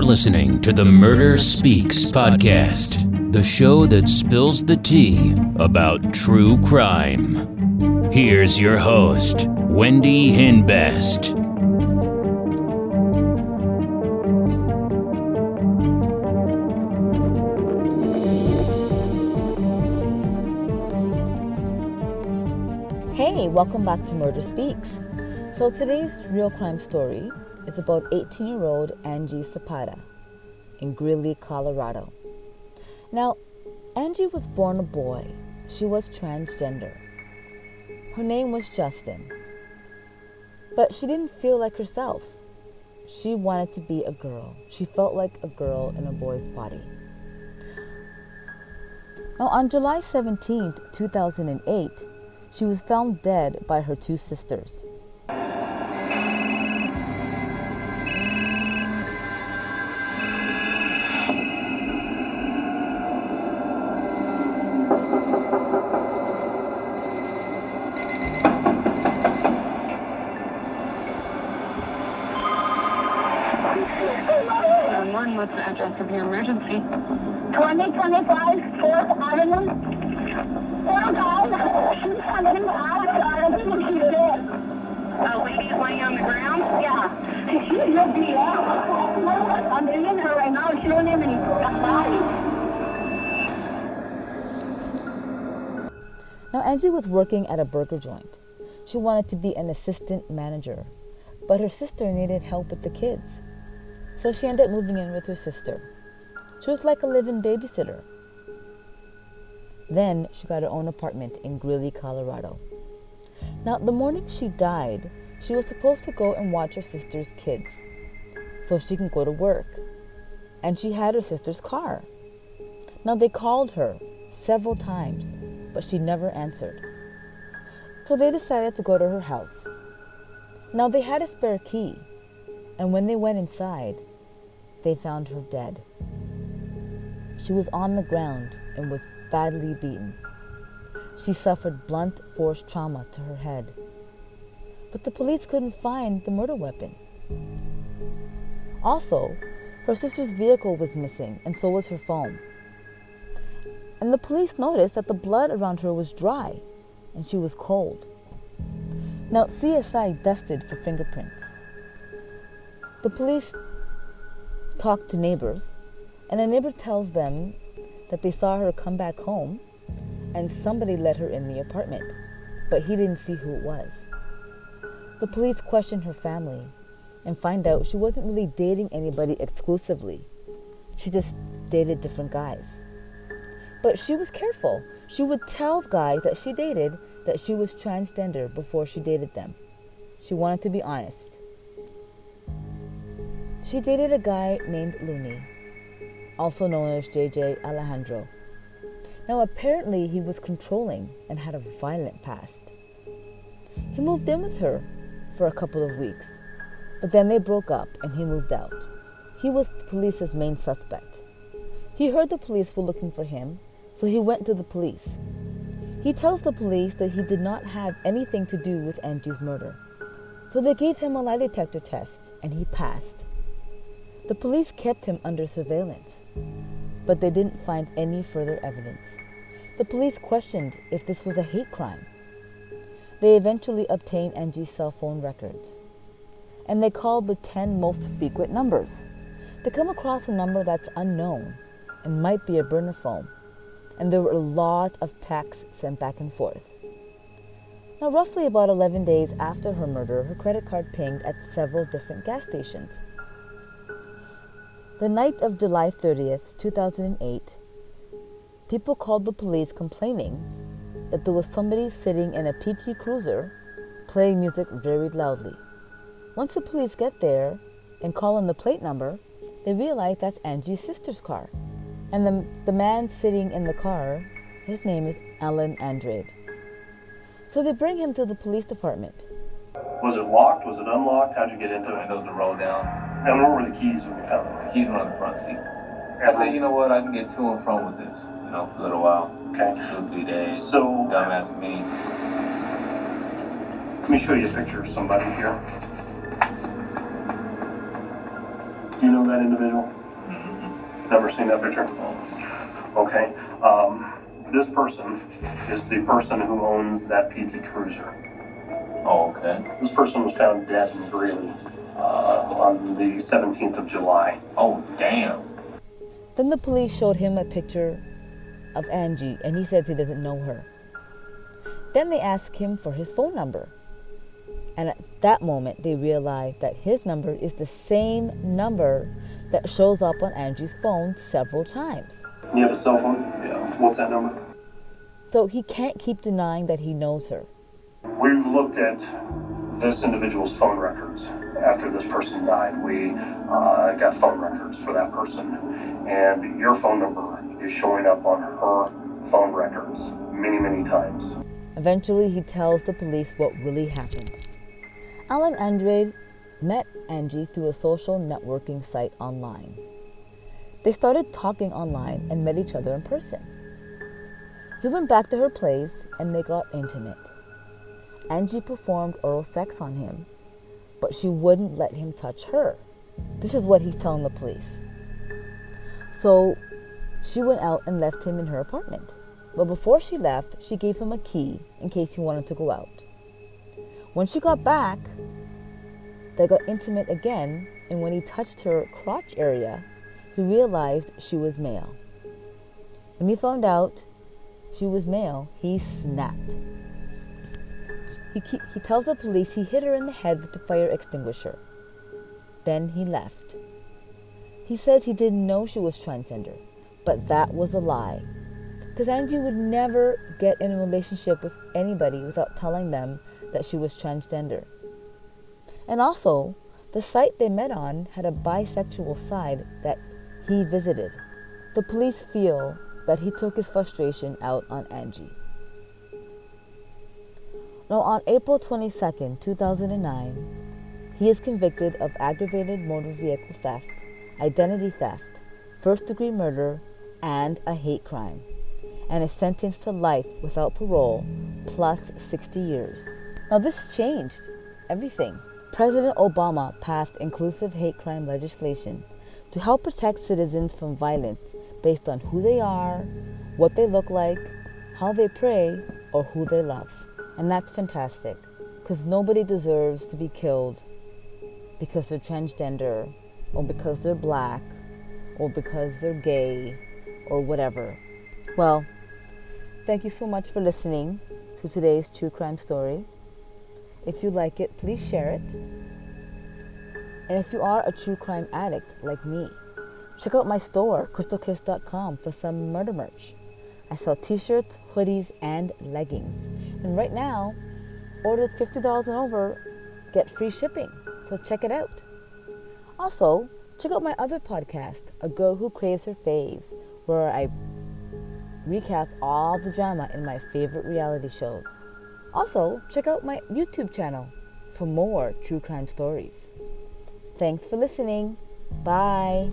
You're listening to the Murder Speaks podcast, the show that spills the tea about true crime. Here's your host, Wendy Hinbest. Hey, welcome back to Murder Speaks. So today's real crime story is about 18-year-old Angie Zapata in Greeley, Colorado. Now, Angie was born a boy. She was transgender. Her name was Justin. But she didn't feel like herself. She wanted to be a girl. She felt like a girl in a boy's body. Now, on July 17th, 2008, she was found dead by her two sisters. What's the address of your emergency? 2025 4th Avenue. Four guys. She's coming out. I think she's dead. A lady's laying on the ground? Yeah. She's a be I'm in her right now. She don't have any body. Now, Angie was working at a burger joint. She wanted to be an assistant manager, but her sister needed help with the kids. So she ended up moving in with her sister. She was like a live-in babysitter. Then she got her own apartment in Greeley, Colorado. Now, the morning she died, she was supposed to go and watch her sister's kids so she can go to work. And she had her sister's car. Now, they called her several times, but she never answered. So they decided to go to her house. Now, they had a spare key, and when they went inside, they found her dead. She was on the ground and was badly beaten. She suffered blunt force trauma to her head. But the police couldn't find the murder weapon. Also, her sister's vehicle was missing, and so was her phone. And the police noticed that the blood around her was dry, and she was cold. Now, CSI dusted for fingerprints. The police talked to neighbors, and a neighbor tells them that they saw her come back home and somebody let her in the apartment, but he didn't see who it was. The police questioned her family and find out she wasn't really dating anybody exclusively. She just dated different guys. But she was careful. She would tell guys that she dated that she was transgender before she dated them. She wanted to be honest. She dated a guy named Looney, also known as JJ Alejandro. Now, apparently he was controlling and had a violent past. He moved in with her for a couple of weeks, but then they broke up and he moved out. He was the police's main suspect. He heard the police were looking for him, so he went to the police. He tells the police that he did not have anything to do with Angie's murder. So they gave him a lie detector test and he passed. The police kept him under surveillance, but they didn't find any further evidence. The police questioned if this was a hate crime. They eventually obtained Angie's cell phone records, and they called the 10 most frequent numbers. They come across a number that's unknown and might be a burner phone, and there were a lot of texts sent back and forth. Now, roughly about 11 days after her murder, her credit card pinged at several different gas stations. The night of July 30th, 2008, people called the police complaining that there was somebody sitting in a PT Cruiser playing music very loudly. Once the police get there and call in the plate number, they realize that's Angie's sister's car. And the man sitting in the car, his name is Alan Andrade. So they bring him to the police department. Was it locked? Was it unlocked? How'd you get into The it? windows are rolled down. And where were the keys when you found them? The keys were on the front seat. I said, you know what, I can get to and from with this, for a little while. Okay. 2 or 3 days. So, Dumbass me. let me show you a picture of somebody here. Do you know that individual? Never seen that picture? Okay. This person is the person who owns that PT Cruiser. Oh, okay. This person was found dead in Greeley on the 17th of July. Oh, damn. Then the police showed him a picture of Angie, and he says he doesn't know her. Then they asked him for his phone number. And at that moment, they realized that his number is the same number that shows up on Angie's phone several times. You have a cell phone? Yeah. What's that number? So he can't keep denying that he knows her. We've looked at this individual's phone records after this person died. We got phone records for that person. And your phone number is showing up on her phone records many, many times. Eventually, he tells the police what really happened. Alan Andrade met Angie through a social networking site online. They started talking online and met each other in person. He went back to her place and they got intimate. Angie performed oral sex on him, but she wouldn't let him touch her. This is what he's telling the police. So she went out and left him in her apartment. But before she left, she gave him a key in case he wanted to go out. When she got back, they got intimate again, and when he touched her crotch area, he realized she was male. When he found out she was male, he snapped. He tells the police he hit her in the head with the fire extinguisher. Then he left. He says he didn't know she was transgender, but that was a lie. Because Angie would never get in a relationship with anybody without telling them that she was transgender. And also, the site they met on had a bisexual side that he visited. The police feel that he took his frustration out on Angie. Now, on April 22nd, 2009, he is convicted of aggravated motor vehicle theft, identity theft, first-degree murder, and a hate crime, and is sentenced to life without parole, plus 60 years. Now, this changed everything. President Obama passed inclusive hate crime legislation to help protect citizens from violence based on who they are, what they look like, how they pray, or who they love. And that's fantastic, because nobody deserves to be killed because they're transgender, or because they're black, or because they're gay, or whatever. Well, thank you so much for listening to today's true crime story. If you like it, please share it. And if you are a true crime addict like me, check out my store, crystalkiss.com, for some murder merch. I sell t-shirts, hoodies, and leggings. And right now, orders $50 and over get free shipping. So check it out. Also, check out my other podcast, A Girl Who Craves Her Faves, where I recap all the drama in my favorite reality shows. Also, check out my YouTube channel for more true crime stories. Thanks for listening. Bye.